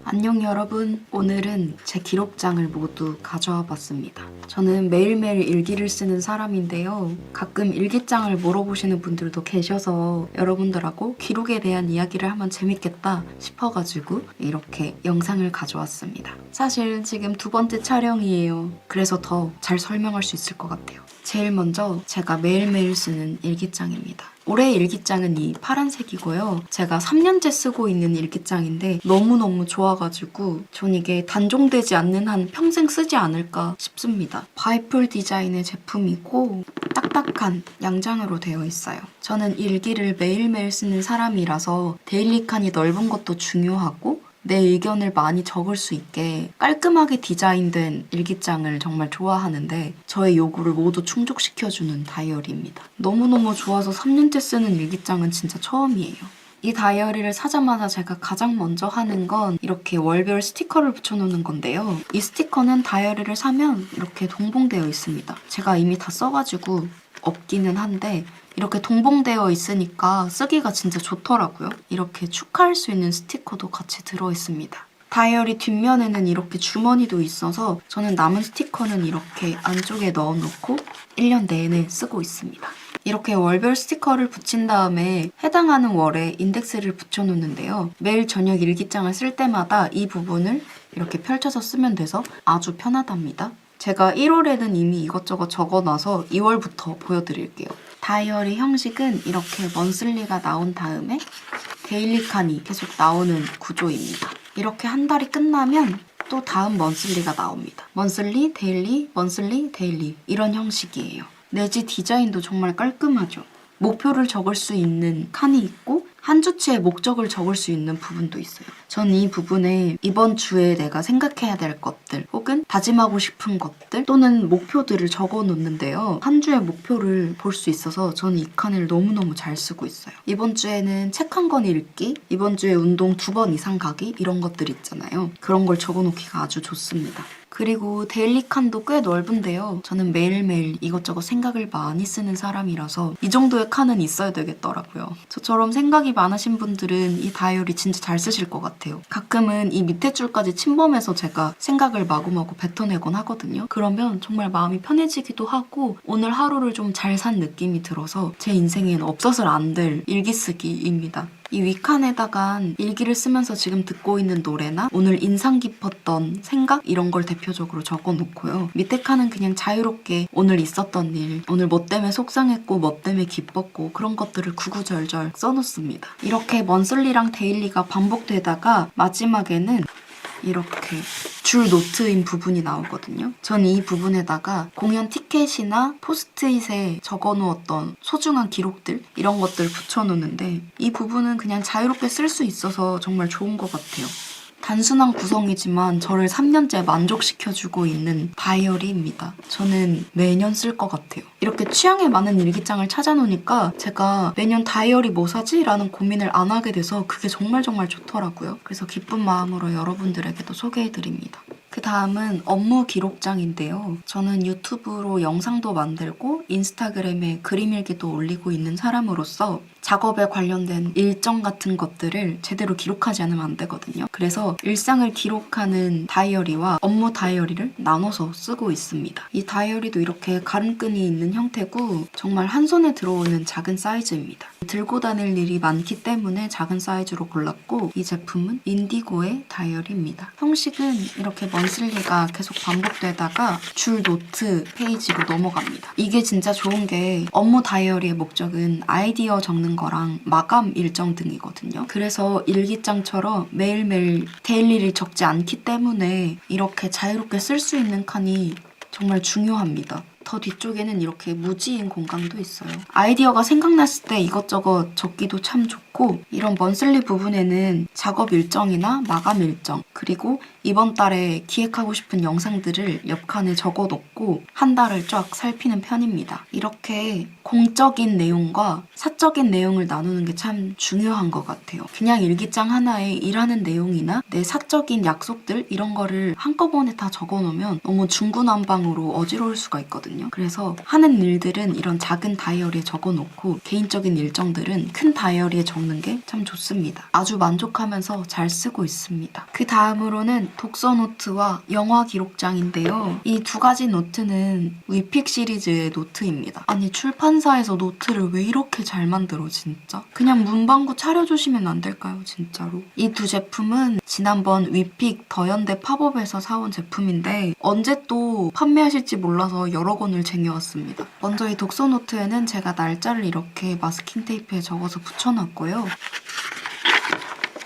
안녕 여러분, 오늘은 제 기록장을 모두 가져와 봤습니다. 저는 매일매일 일기를 쓰는 사람인데요. 가끔 일기장을 물어보시는 분들도 계셔서 여러분들하고 기록에 대한 이야기를 하면 재밌겠다 싶어가지고 이렇게 영상을 가져왔습니다. 사실 지금 2번째 촬영이에요. 그래서 더 잘 설명할 수 있을 것 같아요. 제일 먼저 제가 매일매일 쓰는 일기장입니다. 올해 일기장은 이 파란색이고요. 제가 3년째 쓰고 있는 일기장인데 너무너무 좋아가지고 전 이게 단종되지 않는 한 평생 쓰지 않을까 싶습니다. 바이풀 디자인의 제품이고 딱딱한 양장으로 되어 있어요. 저는 일기를 매일매일 쓰는 사람이라서 데일리 칸이 넓은 것도 중요하고 내 의견을 많이 적을 수 있게 깔끔하게 디자인된 일기장을 정말 좋아하는데 저의 요구를 모두 충족시켜주는 다이어리입니다. 너무너무 좋아서 3년째 쓰는 일기장은 진짜 처음이에요. 이 다이어리를 사자마자 제가 가장 먼저 하는 건 이렇게 월별 스티커를 붙여놓는 건데요. 이 스티커는 다이어리를 사면 이렇게 동봉되어 있습니다. 제가 이미 다 써가지고 없기는 한데 이렇게 동봉되어 있으니까 쓰기가 진짜 좋더라고요. 이렇게 축하할 수 있는 스티커도 같이 들어있습니다. 다이어리 뒷면에는 이렇게 주머니도 있어서 저는 남은 스티커는 이렇게 안쪽에 넣어놓고 1년 내내 쓰고 있습니다. 이렇게 월별 스티커를 붙인 다음에 해당하는 월에 인덱스를 붙여놓는데요. 매일 저녁 일기장을 쓸 때마다 이 부분을 이렇게 펼쳐서 쓰면 돼서 아주 편하답니다. 제가 1월에는 이미 이것저것 적어놔서 2월부터 보여드릴게요. 다이어리 형식은 이렇게 먼슬리가 나온 다음에 데일리 칸이 계속 나오는 구조입니다. 이렇게 한 달이 끝나면 또 다음 먼슬리가 나옵니다. 먼슬리, 데일리, 먼슬리, 데일리 이런 형식이에요. 내지 디자인도 정말 깔끔하죠. 목표를 적을 수 있는 칸이 있고 한 주치의 목적을 적을 수 있는 부분도 있어요. 전 이 부분에 이번 주에 내가 생각해야 될 것들 혹은 다짐하고 싶은 것들 또는 목표들을 적어 놓는데요. 한 주의 목표를 볼 수 있어서 저는 이 칸을 너무너무 잘 쓰고 있어요. 이번 주에는 책 한 권 읽기, 이번 주에 운동 2번 이상 가기 이런 것들 있잖아요. 그런 걸 적어 놓기가 아주 좋습니다. 그리고 데일리 칸도 꽤 넓은데요. 저는 매일매일 이것저것 생각을 많이 쓰는 사람이라서 이 정도의 칸은 있어야 되겠더라고요. 저처럼 생각이 많으신 분들은 이 다이어리 진짜 잘 쓰실 것 같아요. 가끔은 이 밑에 줄까지 침범해서 제가 생각을 마구마구 뱉어내곤 하거든요. 그러면 정말 마음이 편해지기도 하고 오늘 하루를 좀 잘 산 느낌이 들어서 제 인생엔 없어서는 안 될 일기 쓰기입니다. 이 윗칸에다간 일기를 쓰면서 지금 듣고 있는 노래나 오늘 인상 깊었던 생각 이런 걸 대표적으로 적어놓고요. 밑에 칸은 그냥 자유롭게 오늘 있었던 일, 오늘 뭐 때문에 속상했고 뭐 때문에 기뻤고 그런 것들을 구구절절 써놓습니다. 이렇게 먼슬리랑 데일리가 반복되다가 마지막에는 이렇게 줄 노트인 부분이 나오거든요. 전 이 부분에다가 공연 티켓이나 포스트잇에 적어놓았던 소중한 기록들 이런 것들 붙여놓는데 이 부분은 그냥 자유롭게 쓸 수 있어서 정말 좋은 것 같아요. 단순한 구성이지만 저를 3년째 만족시켜주고 있는 다이어리입니다. 저는 매년 쓸 것 같아요. 이렇게 취향에 맞는 일기장을 찾아놓으니까 제가 매년 다이어리 뭐 사지? 라는 고민을 안 하게 돼서 그게 정말 좋더라고요. 그래서 기쁜 마음으로 여러분들에게도 소개해드립니다. 그 다음은 업무 기록장인데요. 저는 유튜브로 영상도 만들고 인스타그램에 그림 일기도 올리고 있는 사람으로서 작업에 관련된 일정 같은 것들을 제대로 기록하지 않으면 안 되거든요. 그래서 일상을 기록하는 다이어리와 업무 다이어리를 나눠서 쓰고 있습니다. 이 다이어리도 이렇게 가름끈이 있는 형태고 정말 한 손에 들어오는 작은 사이즈입니다. 들고 다닐 일이 많기 때문에 작은 사이즈로 골랐고 이 제품은 인디고의 다이어리입니다. 형식은 이렇게 먼슬리가 계속 반복되다가 줄 노트 페이지로 넘어갑니다. 이게 진짜 좋은 게 업무 다이어리의 목적은 아이디어 적는 거랑 마감 일정 등이거든요. 그래서 일기장처럼 매일매일 데일리를 적지 않기 때문에 이렇게 자유롭게 쓸 수 있는 칸이 정말 중요합니다. 더 뒤쪽에는 이렇게 무지인 공간도 있어요. 아이디어가 생각났을 때 이것저것 적기도 참 좋고 이런 먼슬리 부분에는 작업 일정이나 마감 일정 그리고 이번 달에 기획하고 싶은 영상들을 옆칸에 적어놓고 한 달을 쫙 살피는 편입니다. 이렇게 공적인 내용과 사적인 내용을 나누는 게 참 중요한 것 같아요. 그냥 일기장 하나에 일하는 내용이나 내 사적인 약속들 이런 거를 한꺼번에 다 적어놓으면 너무 중구난방으로 어지러울 수가 있거든요. 그래서 하는 일들은 이런 작은 다이어리에 적어놓고 개인적인 일정들은 큰 다이어리에 적는 게 참 좋습니다. 아주 만족하면 하면서 잘 쓰고 있습니다. 그 다음으로는 독서 노트와 영화 기록장인데요. 이 두 가지 노트는 위픽 시리즈의 노트입니다. 아니 출판사에서 노트를 왜 이렇게 잘 만들어 진짜? 그냥 문방구 차려주시면 안 될까요 진짜로? 이 두 제품은 지난번 위픽 더현대 팝업에서 사온 제품인데 언제 또 판매하실지 몰라서 여러 권을 쟁여왔습니다. 먼저 이 독서 노트에는 제가 날짜를 이렇게 마스킹 테이프에 적어서 붙여놨고요.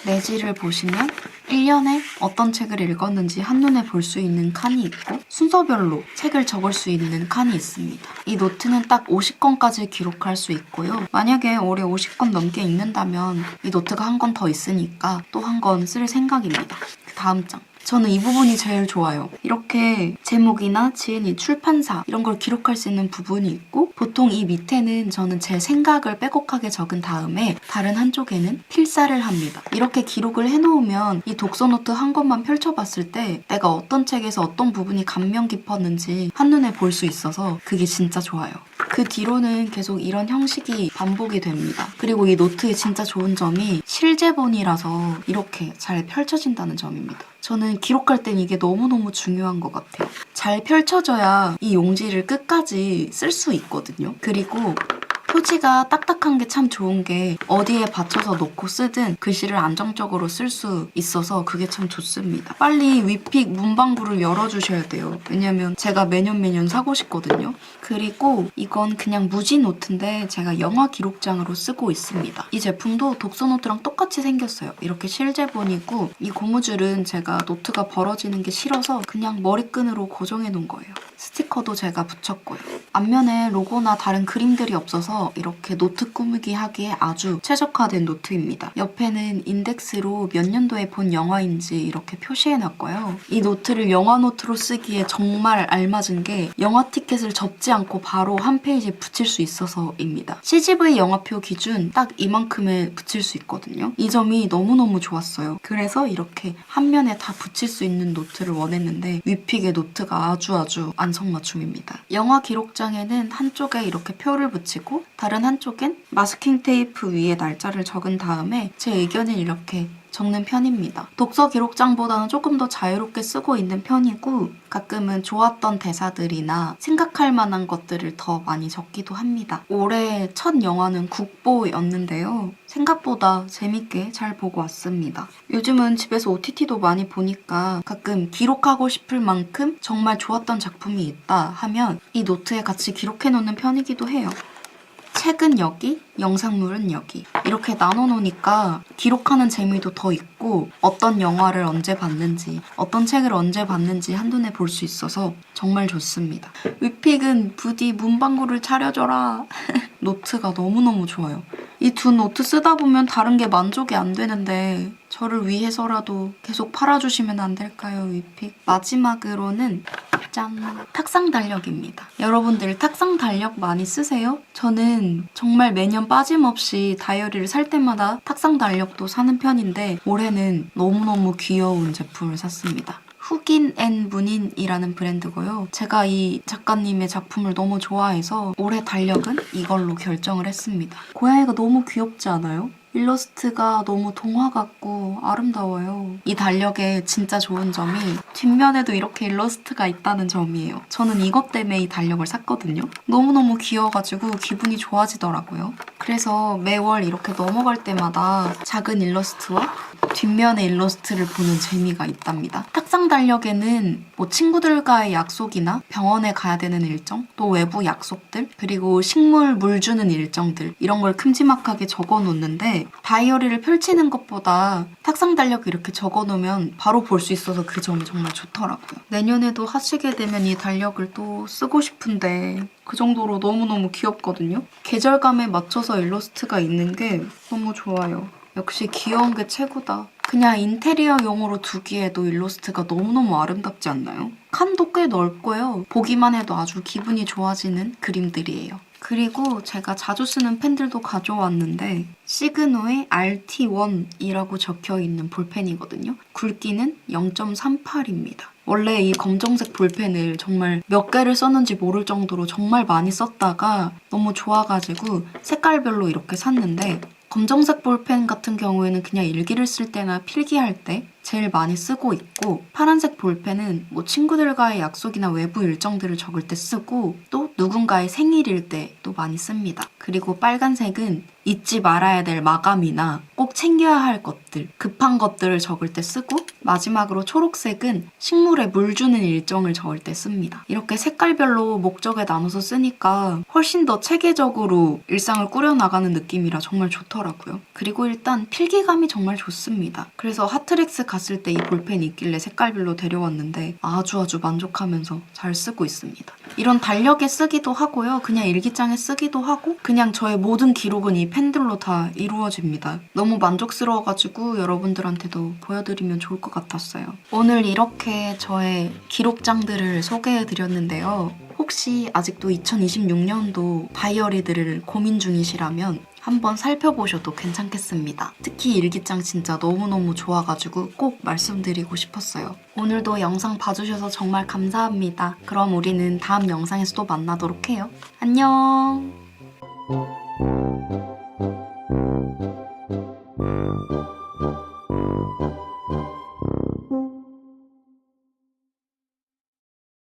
내지를 보시면 1년에 어떤 책을 읽었는지 한눈에 볼 수 있는 칸이 있고 순서별로 책을 적을 수 있는 칸이 있습니다. 이 노트는 딱 50권까지 기록할 수 있고요. 만약에 올해 50권 넘게 읽는다면 이 노트가 한 권 더 있으니까 또 한 권 쓸 생각입니다. 그 다음 장. 저는 이 부분이 제일 좋아요. 이렇게 제목이나 지은이 출판사 이런 걸 기록할 수 있는 부분이 있고 보통 이 밑에는 저는 제 생각을 빼곡하게 적은 다음에 다른 한쪽에는 필사를 합니다. 이렇게 기록을 해놓으면 이 독서 노트 한 권만 펼쳐봤을 때 내가 어떤 책에서 어떤 부분이 감명 깊었는지 한눈에 볼 수 있어서 그게 진짜 좋아요. 그 뒤로는 계속 이런 형식이 반복이 됩니다. 그리고 이 노트의 진짜 좋은 점이 실제본이라서 이렇게 잘 펼쳐진다는 점입니다. 저는 기록할 땐 이게 너무너무 중요한 것 같아요. 잘 펼쳐져야 이 용지를 끝까지 쓸 수 있거든요. 그리고 표지가 딱딱한 게 참 좋은 게 어디에 받쳐서 놓고 쓰든 글씨를 안정적으로 쓸 수 있어서 그게 참 좋습니다. 빨리 위픽 문방구를 열어주셔야 돼요. 왜냐면 제가 매년 사고 싶거든요. 그리고 이건 그냥 무지 노트인데 제가 영화 기록장으로 쓰고 있습니다. 이 제품도 독서 노트랑 똑같이 생겼어요. 이렇게 실제본이고 이 고무줄은 제가 노트가 벌어지는 게 싫어서 그냥 머리끈으로 고정해 놓은 거예요. 스티커도 제가 붙였고요. 앞면에 로고나 다른 그림들이 없어서 이렇게 노트 꾸미기 하기에 아주 최적화된 노트입니다. 옆에는 인덱스로 몇 년도에 본 영화인지 이렇게 표시해놨고요. 이 노트를 영화 노트로 쓰기에 정말 알맞은 게 영화 티켓을 접지 않고 바로 한 페이지에 붙일 수 있어서입니다. CGV 영화표 기준 딱 이만큼에 붙일 수 있거든요. 이 점이 너무너무 좋았어요. 그래서 이렇게 한 면에 다 붙일 수 있는 노트를 원했는데 위픽의 노트가 아주 안성맞춤입니다. 영화 기록장에는 한쪽에 이렇게 표를 붙이고 다른 한쪽엔 마스킹 테이프 위에 날짜를 적은 다음에 제 의견을 이렇게 적는 편입니다. 독서 기록장보다는 조금 더 자유롭게 쓰고 있는 편이고 가끔은 좋았던 대사들이나 생각할 만한 것들을 더 많이 적기도 합니다. 올해 첫 영화는 국보였는데요. 생각보다 재밌게 잘 보고 왔습니다. 요즘은 집에서 OTT도 많이 보니까 가끔 기록하고 싶을 만큼 정말 좋았던 작품이 있다 하면 이 노트에 같이 기록해놓는 편이기도 해요. 책은 여기, 영상물은 여기 이렇게 나눠놓으니까 기록하는 재미도 더 있고 어떤 영화를 언제 봤는지 어떤 책을 언제 봤는지 한눈에 볼 수 있어서 정말 좋습니다. 위픽은 부디 문방구를 차려줘라. 노트가 너무너무 좋아요. 이 두 노트 쓰다 보면 다른 게 만족이 안 되는데 저를 위해서라도 계속 팔아주시면 안 될까요, 위픽? 마지막으로는 짠! 탁상 달력입니다. 여러분들 탁상 달력 많이 쓰세요? 저는 정말 매년 빠짐없이 다이어리를 살 때마다 탁상 달력도 사는 편인데 올해는 너무너무 귀여운 제품을 샀습니다. 흑인 앤 문인이라는 브랜드고요. 제가 이 작가님의 작품을 너무 좋아해서 올해 달력은 이걸로 결정을 했습니다. 고양이가 너무 귀엽지 않아요? 일러스트가 너무 동화 같고 아름다워요. 이 달력의 진짜 좋은 점이 뒷면에도 이렇게 일러스트가 있다는 점이에요. 저는 이것 때문에 이 달력을 샀거든요. 너무너무 귀여워가지고 기분이 좋아지더라고요. 그래서 매월 이렇게 넘어갈 때마다 작은 일러스트와 뒷면의 일러스트를 보는 재미가 있답니다. 탁상 달력에는 뭐 친구들과의 약속이나 병원에 가야 되는 일정, 또 외부 약속들, 그리고 식물 물 주는 일정들 이런 걸 큼지막하게 적어놓는데 다이어리를 펼치는 것보다 탁상 달력을 이렇게 적어놓으면 바로 볼 수 있어서 그 점이 정말 좋더라고요. 내년에도 하시게 되면 이 달력을 또 쓰고 싶은데 그 정도로 너무너무 귀엽거든요. 계절감에 맞춰서 일러스트가 있는 게 너무 좋아요. 역시 귀여운 게 최고다. 그냥 인테리어용으로 두기에도 일러스트가 너무너무 아름답지 않나요? 칸도 꽤 넓고요. 보기만 해도 아주 기분이 좋아지는 그림들이에요. 그리고 제가 자주 쓰는 펜들도 가져왔는데 시그노의 RT1이라고 적혀있는 볼펜이거든요. 굵기는 0.38입니다. 원래 이 검정색 볼펜을 정말 몇 개를 썼는지 모를 정도로 정말 많이 썼다가 너무 좋아가지고 색깔별로 이렇게 샀는데 검정색 볼펜 같은 경우에는 그냥 일기를 쓸 때나 필기할 때 제일 많이 쓰고 있고, 파란색 볼펜은 뭐 친구들과의 약속이나 외부 일정들을 적을 때 쓰고, 또 누군가의 생일일 때 또 많이 씁니다. 그리고 빨간색은 잊지 말아야 될 마감이나 꼭 챙겨야 할 것들, 급한 것들을 적을 때 쓰고, 마지막으로 초록색은 식물에 물 주는 일정을 적을 때 씁니다. 이렇게 색깔별로 목적에 나눠서 쓰니까 훨씬 더 체계적으로 일상을 꾸려나가는 느낌이라 정말 좋더라고요. 그리고 일단 필기감이 정말 좋습니다. 그래서 하트렉스 갔을 때 이 볼펜이 있길래 색깔별로 데려왔는데 아주 만족하면서 잘 쓰고 있습니다. 이런 달력에 쓰기도 하고요. 그냥 일기장에 쓰기도 하고, 그냥 저의 모든 기록은 이 펜들로 다 이루어집니다. 너무 만족스러워가지고 여러분들한테도 보여드리면 좋을 것 같았어요. 오늘 이렇게 저의 기록장들을 소개해드렸는데요. 혹시 아직도 2026년도 다이어리들을 고민 중이시라면 한번 살펴보셔도 괜찮겠습니다. 특히 일기장 진짜 너무너무 좋아가지고 꼭 말씀드리고 싶었어요. 오늘도 영상 봐주셔서 정말 감사합니다. 그럼 우리는 다음 영상에서 또 만나도록 해요. 안녕!